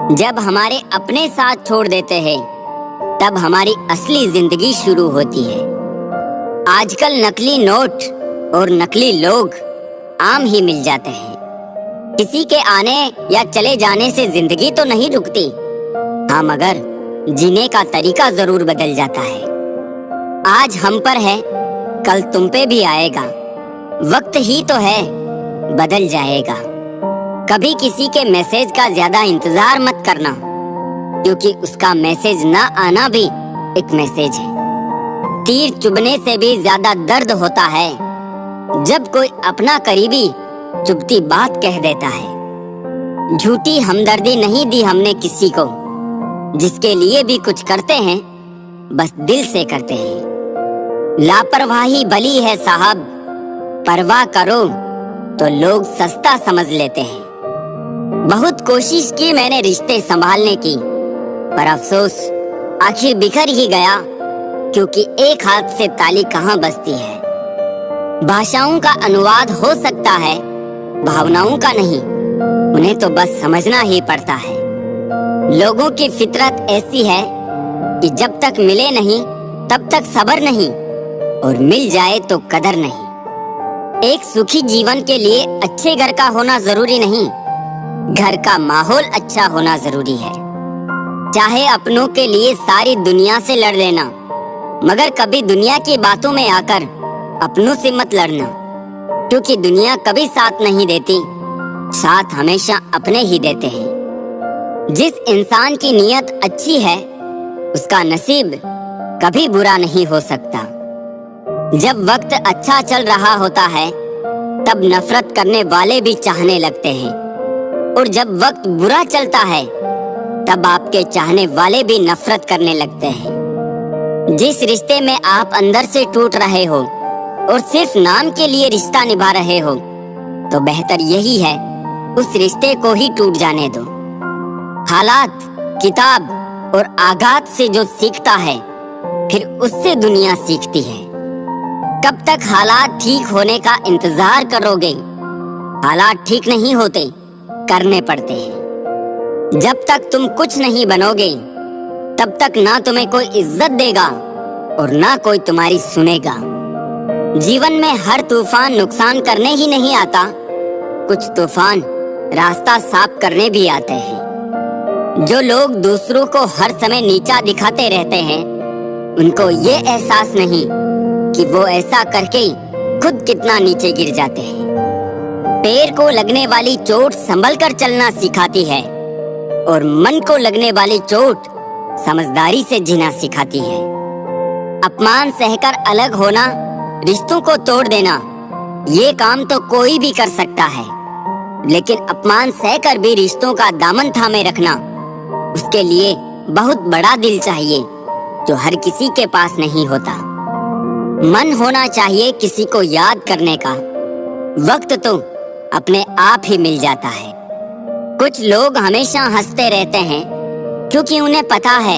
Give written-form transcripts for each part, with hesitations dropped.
जब हमारे अपने साथ छोड़ देते हैं तब हमारी असली जिंदगी शुरू होती है। आजकल नकली नोट और नकली लोग आम ही मिल जाते हैं। किसी के आने या चले जाने से जिंदगी तो नहीं रुकती, हाँ मगर जीने का तरीका जरूर बदल जाता है। आज हम पर है, कल तुम पे भी आएगा। वक्त ही तो है, बदल जाएगा। कभी किसी के मैसेज का ज्यादा इंतजार मत करना, क्योंकि उसका मैसेज ना आना भी एक मैसेज है। तीर चुभने से भी ज्यादा दर्द होता है जब कोई अपना करीबी चुभती बात कह देता है। झूठी हमदर्दी नहीं दी हमने किसी को, जिसके लिए भी कुछ करते हैं बस दिल से करते हैं। लापरवाही भली है साहब, परवाह करो तो लोग सस्ता समझ लेते हैं। बहुत कोशिश की मैंने रिश्ते संभालने की, पर अफसोस आखिर बिखर ही गया, क्योंकि एक हाथ से ताली कहाँ बजती है। भाषाओं का अनुवाद हो सकता है, भावनाओं का नहीं। उन्हें तो बस समझना ही पड़ता है। लोगों की फितरत ऐसी है कि जब तक मिले नहीं तब तक सब्र नहीं, और मिल जाए तो कदर नहीं। एक सुखी जीवन के लिए अच्छे घर का होना जरूरी नहीं, घर का माहौल अच्छा होना जरूरी है। चाहे अपनों के लिए सारी दुनिया से लड़ लेना, मगर कभी दुनिया की बातों में आकर अपनों से मत लड़ना, क्योंकि दुनिया कभी साथ नहीं देती, साथ हमेशा अपने ही देते हैं। जिस इंसान की नीयत अच्छी है उसका नसीब कभी बुरा नहीं हो सकता। जब वक्त अच्छा चल रहा होता है तब नफरत करने वाले भी चाहने लगते हैं, और जब वक्त बुरा चलता है तब आपके चाहने वाले भी नफरत करने लगते हैं। जिस रिश्ते में आप अंदर से टूट रहे हो और सिर्फ नाम के लिए रिश्ता निभा रहे हो, तो बेहतर यही है उस रिश्ते को ही टूट जाने दो। हालात, किताब और आघात से जो सीखता है फिर उससे दुनिया सीखती है। कब तक हालात ठीक होने का इंतजार करोगे? हालात ठीक नहीं होते, करने पड़ते हैं। जब तक तुम कुछ नहीं बनोगे तब तक ना तुम्हें कोई इज्जत देगा और ना कोई तुम्हारी सुनेगा। जीवन में हर तूफान नुकसान करने ही नहीं आता, कुछ तूफान रास्ता साफ करने भी आते हैं। जो लोग दूसरों को हर समय नीचा दिखाते रहते हैं, उनको ये एहसास नहीं कि वो ऐसा करके खुद कितना नीचे गिर जाते हैं। पैर को लगने वाली चोट संभल कर चलना सिखाती है, और मन को लगने वाली चोट समझदारी से जीना सिखाती है। अपमान सहकर अलग होना, रिश्तों को तोड़ देना, ये काम तो कोई भी कर सकता है, लेकिन अपमान सहकर भी रिश्तों का दामन थामे रखना, उसके लिए बहुत बड़ा दिल चाहिए, जो हर किसी के पास नहीं होता। मन होना चाहिए किसी को याद करने का, वक्त तो अपने आप ही मिल जाता है। कुछ लोग हमेशा हंसते रहते हैं क्योंकि उन्हें पता है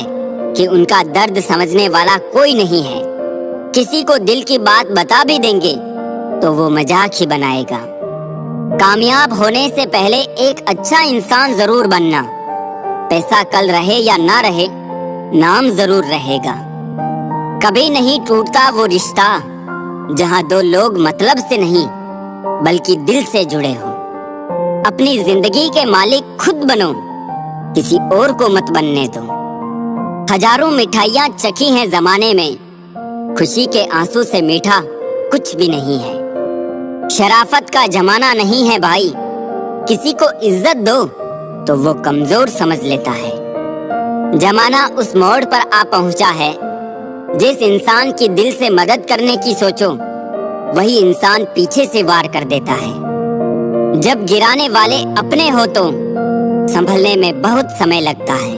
कि उनका दर्द समझने वाला कोई नहीं है। किसी को दिल की बात बता भी देंगे तो वो मजाक ही बनाएगा। कामयाब होने से पहले एक अच्छा इंसान जरूर बनना। पैसा कल रहे या ना रहे, नाम जरूर रहेगा। कभी नहीं टूटता वो रिश्ता जहां दो लोग मतलब से नहीं बल्कि दिल से जुड़े हो। अपनी जिंदगी के मालिक खुद बनो, किसी और को मत बनने दो। हजारों मिठाइयाँ चखी हैं जमाने में, खुशी के आंसू से मीठा कुछ भी नहीं है। शराफत का जमाना नहीं है भाई, किसी को इज्जत दो तो वो कमजोर समझ लेता है। जमाना उस मोड़ पर आ पहुंचा है, जिस इंसान की दिल से मदद करने की सोचो वही इंसान पीछे से वार कर देता है। जब गिराने वाले अपने हो तो संभलने में बहुत समय लगता है।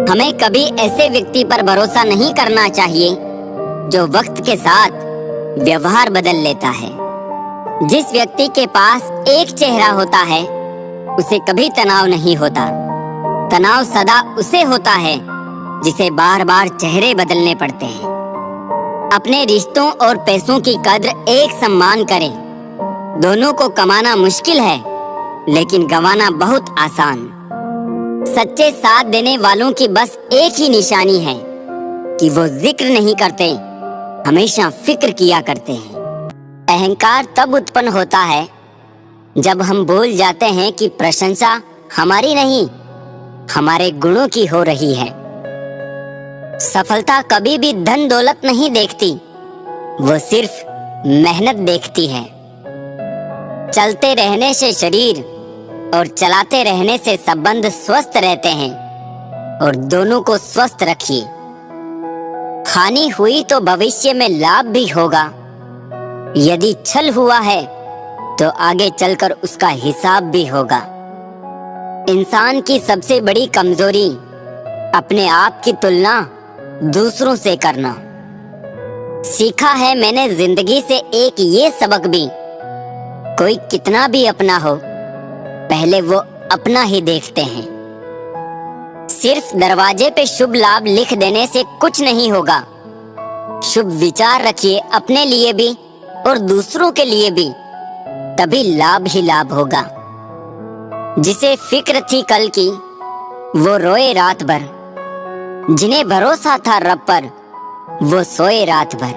हमें कभी ऐसे व्यक्ति पर भरोसा नहीं करना चाहिए जो वक्त के साथ व्यवहार बदल लेता है। जिस व्यक्ति के पास एक चेहरा होता है उसे कभी तनाव नहीं होता। तनाव सदा उसे होता है जिसे बार बार चेहरे बदलने पड़ते हैं। अपने रिश्तों और पैसों की कद्र एक सम्मान करें। दोनों को कमाना मुश्किल है, लेकिन गंवाना बहुत आसान। सच्चे साथ देने वालों की बस एक ही निशानी है कि वो जिक्र नहीं करते, हमेशा फिक्र किया करते हैं। अहंकार तब उत्पन्न होता है जब हम भूल जाते हैं कि प्रशंसा हमारी नहीं, हमारे गुणों की हो रही है। सफलता कभी भी धन दौलत नहीं देखती, वो सिर्फ मेहनत देखती है। चलते रहने से शरीर और चलाते रहने से संबंध स्वस्थ रहते हैं, और दोनों को स्वस्थ रखिए। हानि हुई तो भविष्य में लाभ भी होगा। यदि छल हुआ है तो आगे चलकर उसका हिसाब भी होगा। इंसान की सबसे बड़ी कमजोरी अपने आप की तुलना दूसरों से करना। सीखा है मैंने जिंदगी से एक ये सबक भी, कोई कितना भी अपना हो, पहले वो अपना ही देखते हैं। सिर्फ दरवाजे पे शुभ लाभ लिख देने से कुछ नहीं होगा। शुभ विचार रखिए अपने लिए भी और दूसरों के लिए भी, तभी लाभ ही लाभ होगा। जिसे फिक्र थी कल की वो रोए रात भर, जिन्हें भरोसा था रब पर वो सोए रात भर।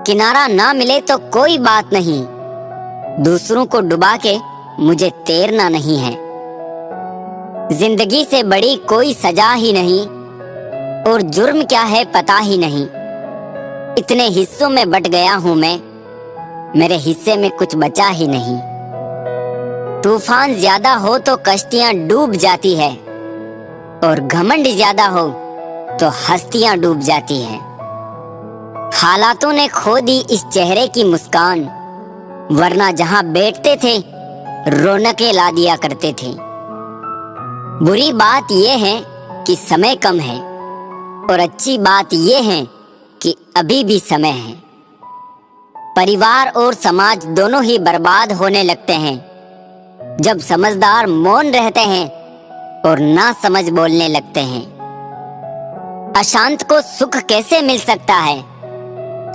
किनारा ना मिले तो कोई बात नहीं, दूसरों को डुबा के मुझे तैरना नहीं है। जिंदगी से बड़ी कोई सजा ही नहीं, और जुर्म क्या है पता ही नहीं। इतने हिस्सों में बट गया हूं मैं, मेरे हिस्से में कुछ बचा ही नहीं। तूफान ज्यादा हो तो कश्तियां डूब जाती है, और घमंड ज्यादा हो तो हस्तियां डूब जाती हैं। हालातों ने खो दी इस चेहरे की मुस्कान, वरना जहां बैठते थे रौनकें ला दिया करते थे। बुरी बात यह है कि समय कम है, और अच्छी बात यह है कि अभी भी समय है। परिवार और समाज दोनों ही बर्बाद होने लगते हैं जब समझदार मौन रहते हैं और ना समझ बोलने लगते हैं। अशांत को सुख कैसे मिल सकता है?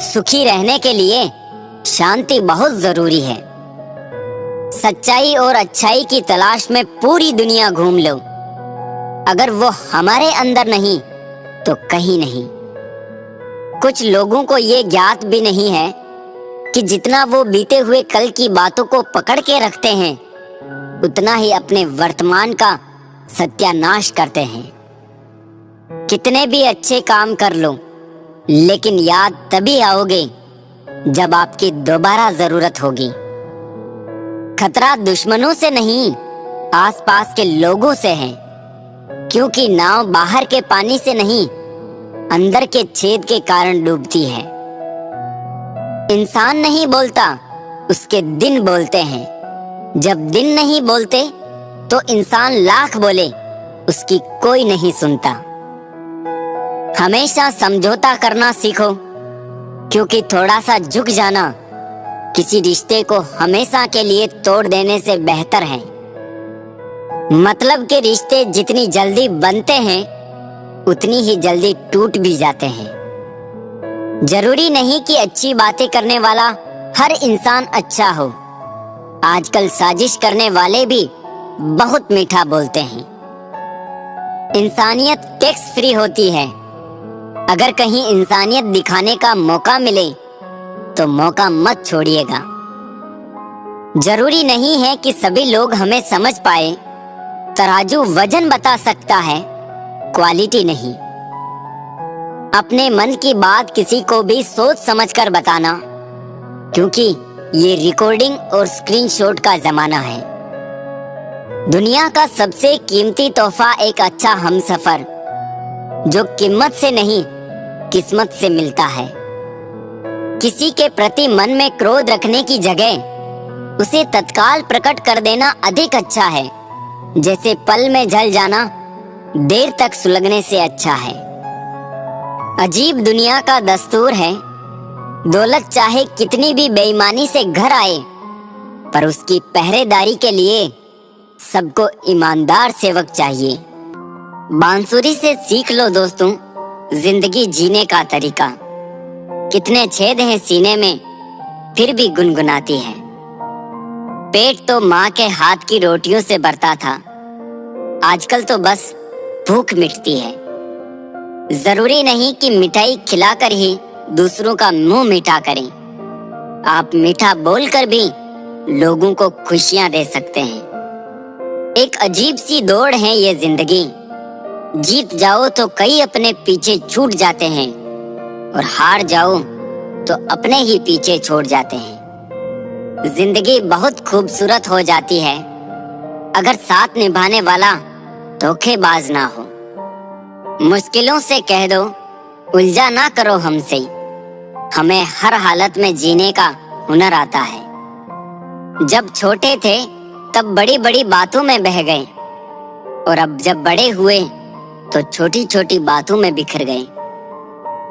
सुखी रहने के लिए शांति बहुत जरूरी है। सच्चाई और अच्छाई की तलाश में पूरी दुनिया घूम लो, अगर वो हमारे अंदर नहीं तो कहीं नहीं। कुछ लोगों को ये ज्ञात भी नहीं है कि जितना वो बीते हुए कल की बातों को पकड़ के रखते हैं, उतना ही अपने वर्तमान का सत्यानाश करते हैं। कितने भी अच्छे काम कर लो, लेकिन याद तभी आओगे जब आपकी दोबारा जरूरत होगी। खतरा दुश्मनों से नहीं, आसपास के लोगों से है, क्योंकि नाव बाहर के पानी से नहीं, अंदर के छेद के कारण डूबती है। इंसान नहीं बोलता, उसके दिन बोलते हैं। जब दिन नहीं बोलते तो इंसान लाख बोले, उसकी कोई नहीं सुनता। हमेशा समझौता करना सीखो, क्योंकि थोड़ा सा झुक जाना किसी रिश्ते को हमेशा के लिए तोड़ देने से बेहतर है। मतलब के रिश्ते जितनी जल्दी बनते हैं, उतनी ही जल्दी टूट भी जाते हैं। जरूरी नहीं कि अच्छी बातें करने वाला हर इंसान अच्छा हो। आजकल साजिश करने वाले भी बहुत मीठा बोलते हैं। इंसानियत टैक्स फ्री होती है। अगर कहीं इंसानियत दिखाने का मौका मिले तो मौका मत छोड़िएगा। जरूरी नहीं है कि सभी लोग हमें समझ पाए। तराजू वजन बता सकता है, क्वालिटी नहीं। अपने मन की बात किसी को भी सोच समझकर बताना, क्योंकि ये रिकॉर्डिंग और स्क्रीनशॉट का जमाना है। दुनिया का सबसे कीमती तोहफा एक अच्छा हमसफर, जो कीमत से नहीं किस्मत से मिलता है। किसी के प्रति मन में क्रोध रखने की जगह उसे तत्काल प्रकट कर देना अधिक अच्छा है। जैसे पल में जल जाना देर तक सुलगने से अच्छा है। अजीब दुनिया का दस्तूर है, दौलत चाहे कितनी भी बेईमानी से घर आए, पर उसकी पहरेदारी के लिए सबको ईमानदार सेवक चाहिए। बांसुरी से सीख लो दोस्तों जिंदगी जीने का तरीका। कितने छेद हैं सीने में, फिर भी गुनगुनाती है। पेट तो माँ के हाथ की रोटियों से भरता था, आजकल तो बस भूख मिटती है। जरूरी नहीं कि मिठाई खिलाकर ही दूसरों का मुंह मीठा करें। आप मीठा बोलकर भी लोगों को खुशियां दे सकते हैं। एक अजीब सी दौड़ है ये जिंदगी। जीत जाओ तो कई अपने पीछे छूट जाते हैं और हार जाओ तो अपने ही पीछे छोड़ जाते हैं। जिंदगी बहुत खूबसूरत हो जाती है अगर साथ निभाने वाला धोखेबाज ना हो। मुश्किलों से कह दो उलझा ना करो हमसे, हमें हर हालत में जीने का हुनर आता है। जब छोटे थे तब बड़ी बड़ी बातों में बह गए और अब जब बड़े हुए तो छोटी छोटी बातों में बिखर गए।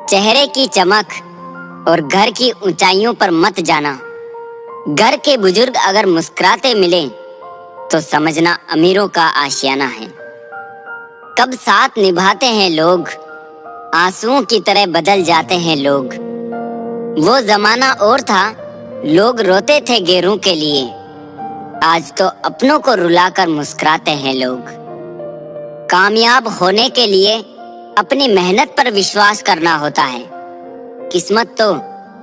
चेहरे की चमक और घर की ऊंचाइयों पर मत जाना। घर के बुजुर्ग अगर मुस्कुराते मिले तो समझना अमीरों का आशियाना है। कब साथ निभाते हैं लोग, आंसुओं की तरह बदल जाते हैं लोग। वो जमाना और था, लोग रोते थे गैरों के लिए, आज तो अपनों को रुलाकर मुस्कुराते हैं लोग। कामयाब होने के लिए अपनी मेहनत पर विश्वास करना होता है। किस्मत तो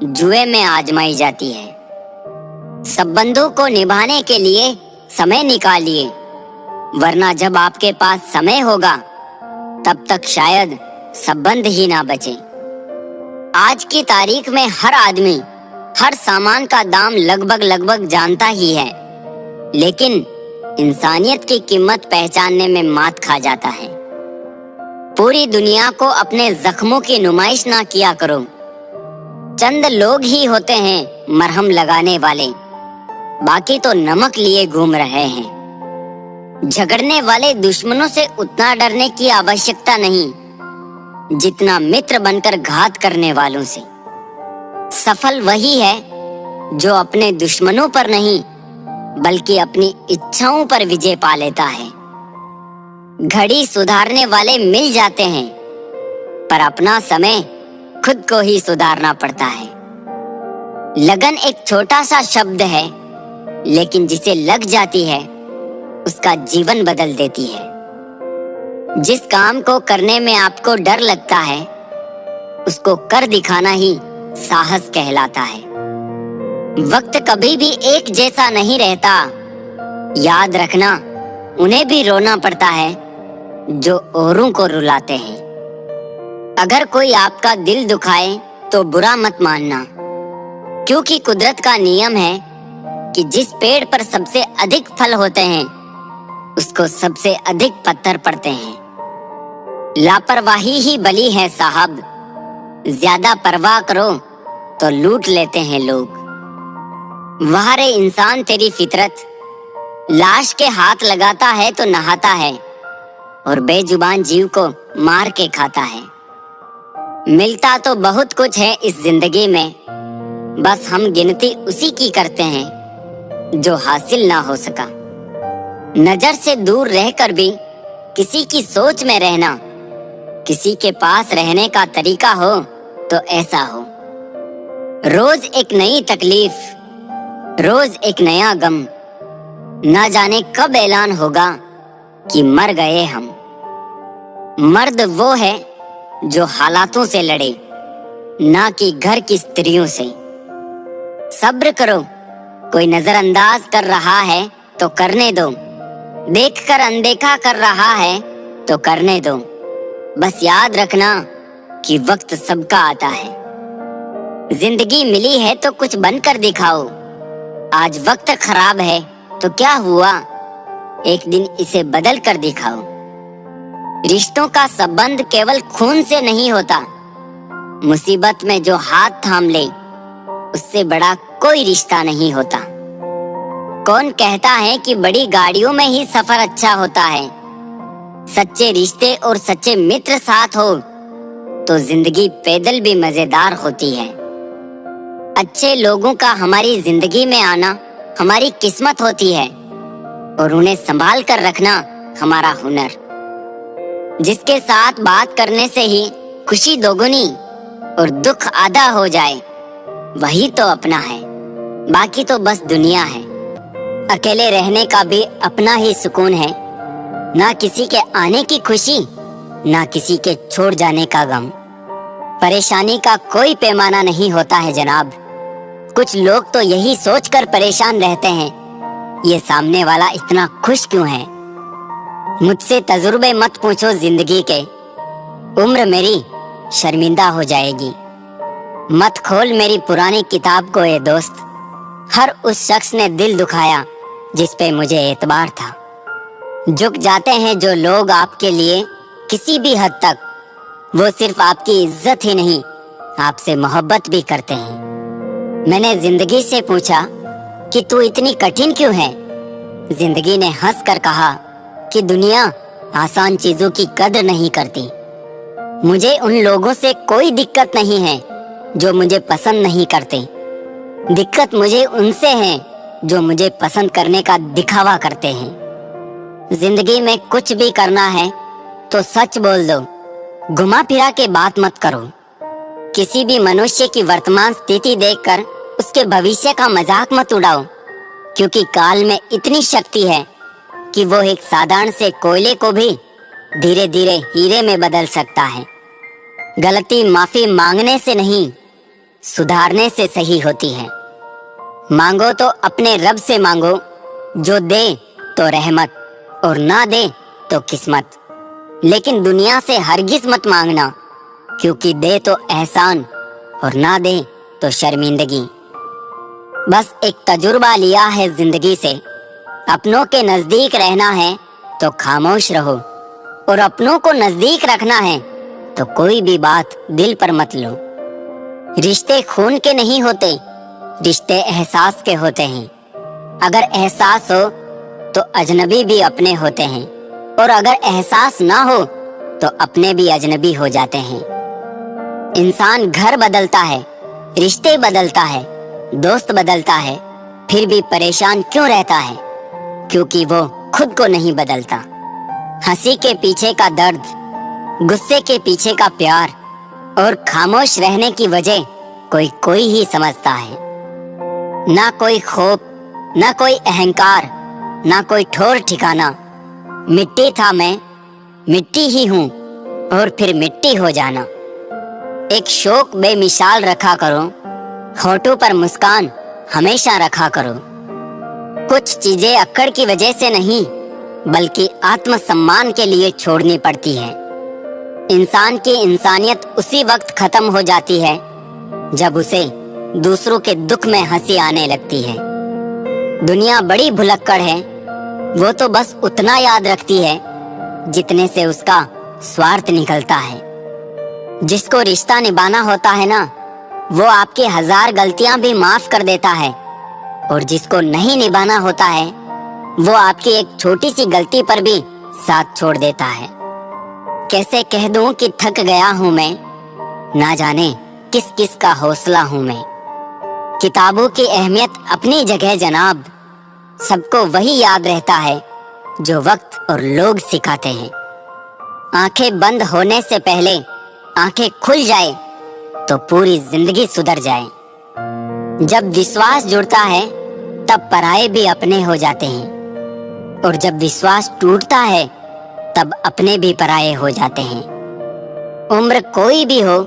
जुए में आजमाई जाती है। संबंधों को निभाने के लिए समय निकालिए, वरना जब आपके पास समय होगा तब तक शायद संबंध ही ना बचे। आज की तारीख में हर आदमी हर सामान का दाम लगभग जानता ही है, लेकिन इंसानियत की कीमत पहचानने में मात खा जाता है। पूरी दुनिया को अपने जख्मों की नुमाइश ना किया करो। चंद लोग ही होते हैं मरहम लगाने वाले, बाकी तो नमक लिए घूम रहे हैं। झगड़ने वाले दुश्मनों से उतना डरने की आवश्यकता नहीं जितना मित्र बनकर घात करने वालों से। सफल वही है जो अपने दुश्मनों पर नहीं बल्कि अपनी इच्छाओं पर विजय पा लेता है। घड़ी सुधारने वाले मिल जाते हैं, पर अपना समय खुद को ही सुधारना पड़ता है। लगन एक छोटा सा शब्द है, लेकिन जिसे लग जाती है उसका जीवन बदल देती है। जिस काम को करने में आपको डर लगता है उसको कर दिखाना ही साहस कहलाता है। वक्त कभी भी एक जैसा नहीं रहता, याद रखना उन्हें भी रोना पड़ता है जो औरों को रुलाते हैं। अगर कोई आपका दिल दुखाए तो बुरा मत मानना, क्योंकि कुदरत का नियम है कि जिस पेड़ पर सबसे अधिक फल होते हैं उसको सबसे अधिक पत्थर पड़ते हैं। लापरवाही ही बली है साहब, ज्यादा परवाह करो तो लूट लेते हैं लोग। वाह रे इंसान तेरी फितरत, लाश के हाथ लगाता है तो नहाता है और बेजुबान जीव को मार के खाता है। मिलता तो बहुत कुछ है इस जिंदगी में, बस हम गिनती उसी की करते हैं जो हासिल ना हो सका। नजर से दूर रहकर भी किसी की सोच में रहना, किसी के पास रहने का तरीका हो तो ऐसा हो। रोज एक नई तकलीफ, रोज एक नया गम, ना जाने कब ऐलान होगा कि मर गए हम। मर्द वो है जो हालातों से लड़े, ना कि घर की स्त्रियों से। सब्र करो, कोई नजरअंदाज कर रहा है तो करने दो, देखकर अनदेखा कर रहा है तो करने दो। बस याद रखना कि वक्त सबका आता है। जिंदगी मिली है तो कुछ बनकर दिखाओ। आज वक्त खराब है तो क्या हुआ, एक दिन इसे बदल कर दिखाओ। रिश्तों का संबंध केवल खून से नहीं होता, मुसीबत में जो हाथ थाम ले उससे बड़ा कोई रिश्ता नहीं होता। कौन कहता है कि बड़ी गाड़ियों में ही सफर अच्छा होता है। सच्चे रिश्ते और सच्चे मित्र साथ हो तो जिंदगी पैदल भी मजेदार होती है। अच्छे लोगों का हमारी जिंदगी में आना हमारी किस्मत होती है और उन्हें संभाल कर रखना हमारा हुनर। जिसके साथ बात करने से ही खुशी दोगुनी और दुख आधा हो जाए वही तो अपना है, बाकी तो बस दुनिया है। अकेले रहने का भी अपना ही सुकून है, ना किसी के आने की खुशी, ना किसी के छोड़ जाने का गम। परेशानी का कोई पैमाना नहीं होता है जनाब। कुछ लोग तो यही सोचकर परेशान रहते हैं, ये सामने वाला इतना खुश क्यों है। मुझसे तजुर्बे मत पूछो जिंदगी के, उम्र मेरी शर्मिंदा हो जाएगी। मत खोल मेरी पुरानी किताब को ए दोस्त, हर उस शख्स ने दिल दुखाया जिस पे मुझे एतबार था। झुक जाते हैं जो लोग आपके लिए किसी भी हद तक, वो सिर्फ आपकी इज्जत ही नहीं आपसे मोहब्बत भी करते हैं। मैंने जिंदगी से पूछा कि तू इतनी कठिन क्यों है। जिंदगी ने हंस कर कहा कि दुनिया आसान चीजों की कदर नहीं करती। मुझे उन लोगों से कोई दिक्कत नहीं है जो मुझे पसंद नहीं करते, दिक्कत मुझे उनसे है जो मुझे पसंद करने का दिखावा करते हैं। जिंदगी में कुछ भी करना है तो सच बोल दो, घुमा फिरा के बात मत करो। किसी भी मनुष्य की वर्तमान स्थिति देखकर उसके भविष्य का मजाक मत उड़ाओ, क्योंकि काल में इतनी शक्ति है कि वो एक साधारण से कोयले को भी धीरे धीरे हीरे में बदल सकता है। गलती माफी मांगने से नहीं, सुधारने से सही होती है। मांगो तो अपने रब से मांगो, जो दे तो रहमत और ना दे तो किस्मत। लेकिन दुनिया से हरगिज मत मांगना, क्योंकि दे तो एहसान और ना दे तो शर्मिंदगी। बस एक तजुर्बा लिया है जिंदगी से, अपनों के नजदीक रहना है तो खामोश रहो, और अपनों को नजदीक रखना है तो कोई भी बात दिल पर मत लो। रिश्ते खून के नहीं होते, रिश्ते एहसास के होते हैं। अगर एहसास हो तो अजनबी भी अपने होते हैं, और अगर एहसास ना हो तो अपने भी अजनबी हो जाते हैं। इंसान घर बदलता है, रिश्ते बदलता है, दोस्त बदलता है, फिर भी परेशान क्यों रहता है? क्योंकि वो खुद को नहीं बदलता। हंसी के पीछे का दर्द, गुस्से के पीछे का प्यार और खामोश रहने की वजह कोई ही समझता है। ना कोई खौफ, ना कोई अहंकार, ना कोई ठोर ठिकाना। मिट्टी था मैं, मिट्टी ही हूँ और फिर मिट्टी हो जाना। एक शौक बेमिसाल रखा करो, होठों पर मुस्कान हमेशा रखा करो। कुछ चीजें अक्कड़ की वजह से नहीं, बल्कि आत्मसम्मान के लिए छोड़नी पड़ती है। इंसान की इंसानियत उसी वक्त खत्म हो जाती है जब उसे दूसरों के दुख में हंसी आने लगती है। दुनिया बड़ी भुलक्कड़ है, वो तो बस उतना याद रखती है जितने से उसका स्वार्थ निकलता है। जिसको रिश्ता निभाना होता है ना, वो आपकी 1000 गलतियां भी माफ कर देता है, और जिसको नहीं निभाना होता है वो आपकी एक छोटी सी गलती पर भी साथ छोड़ देता है। कैसे कह दूं कि थक गया हूं मैं, ना जाने किस किस का हौसला हूं मैं। किताबों की अहमियत अपनी जगह जनाब, सबको वही याद रहता है जो वक्त और लोग सिखाते हैं। आंखें बंद होने से पहले आंखें खुल जाए तो पूरी जिंदगी सुधर जाए। जब विश्वास जुड़ता है तब पराये भी अपने हो जाते हैं, और जब विश्वास टूटता है तब अपने भी पराये हो जाते हैं। उम्र कोई भी हो,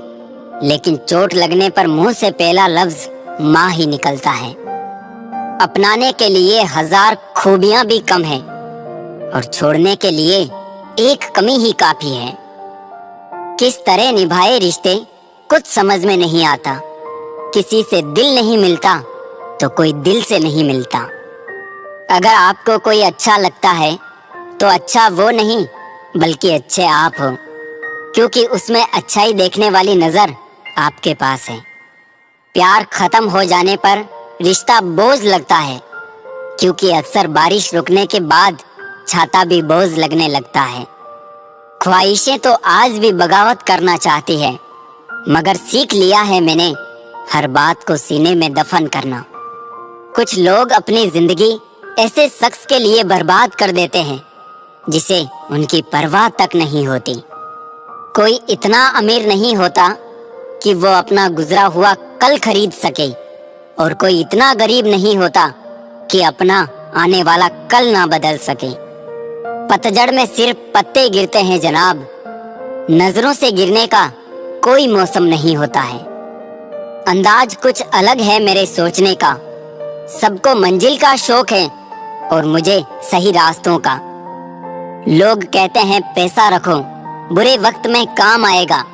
लेकिन चोट लगने पर मुंह से पहला लफ्ज माँ ही निकलता है। अपनाने के लिए 1000 खूबियां भी कम है, और छोड़ने के लिए एक कमी ही काफी है। किस तरह निभाए रिश्ते कुछ समझ में नहीं आता। किसी से दिल नहीं मिलता तो कोई दिल से नहीं मिलता। अगर आपको कोई अच्छा लगता है तो अच्छा वो नहीं, बल्कि अच्छे आप हो, क्योंकि उसमें अच्छाई देखने वाली नजर आपके पास है। प्यार खत्म हो जाने पर रिश्ता बोझ लगता है, क्योंकि अक्सर बारिश रुकने के बाद छाता भी बोझ लगने लगता है। ख्वाहिशें तो आज भी बगावत करना चाहती है, मगर सीख लिया है मैंने हर बात को सीने में दफन करना। कुछ लोग अपनी जिंदगी ऐसे शख्स के लिए बर्बाद कर देते हैं जिसे उनकी परवाह तक नहीं होती। कोई इतना अमीर नहीं होता कि वो अपना गुजरा हुआ कल खरीद सके, और कोई इतना गरीब नहीं होता कि अपना आने वाला कल ना बदल सके। पतझड़ में सिर्फ पत्ते गिरते हैं जनाब, नजरों से गिरने का कोई मौसम नहीं होता है। अंदाज कुछ अलग है मेरे सोचने का, सबको मंजिल का शौक है और मुझे सही रास्तों का। लोग कहते हैं पैसा रखो, बुरे वक्त में काम आएगा।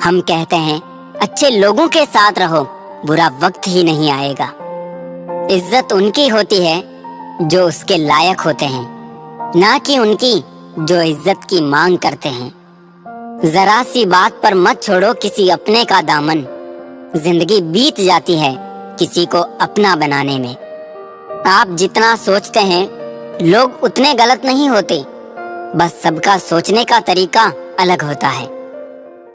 हम कहते हैं अच्छे लोगों के साथ रहो, बुरा वक्त ही नहीं आएगा। इज्जत उनकी होती है जो उसके लायक होते हैं, ना कि उनकी जो इज्जत की मांग करते हैं। जरा सी बात पर मत छोड़ो किसी अपने का दामन, जिंदगी बीत जाती है किसी को अपना बनाने में। आप जितना सोचते हैं लोग उतने गलत नहीं होते, बस सबका सोचने का तरीका अलग होता है।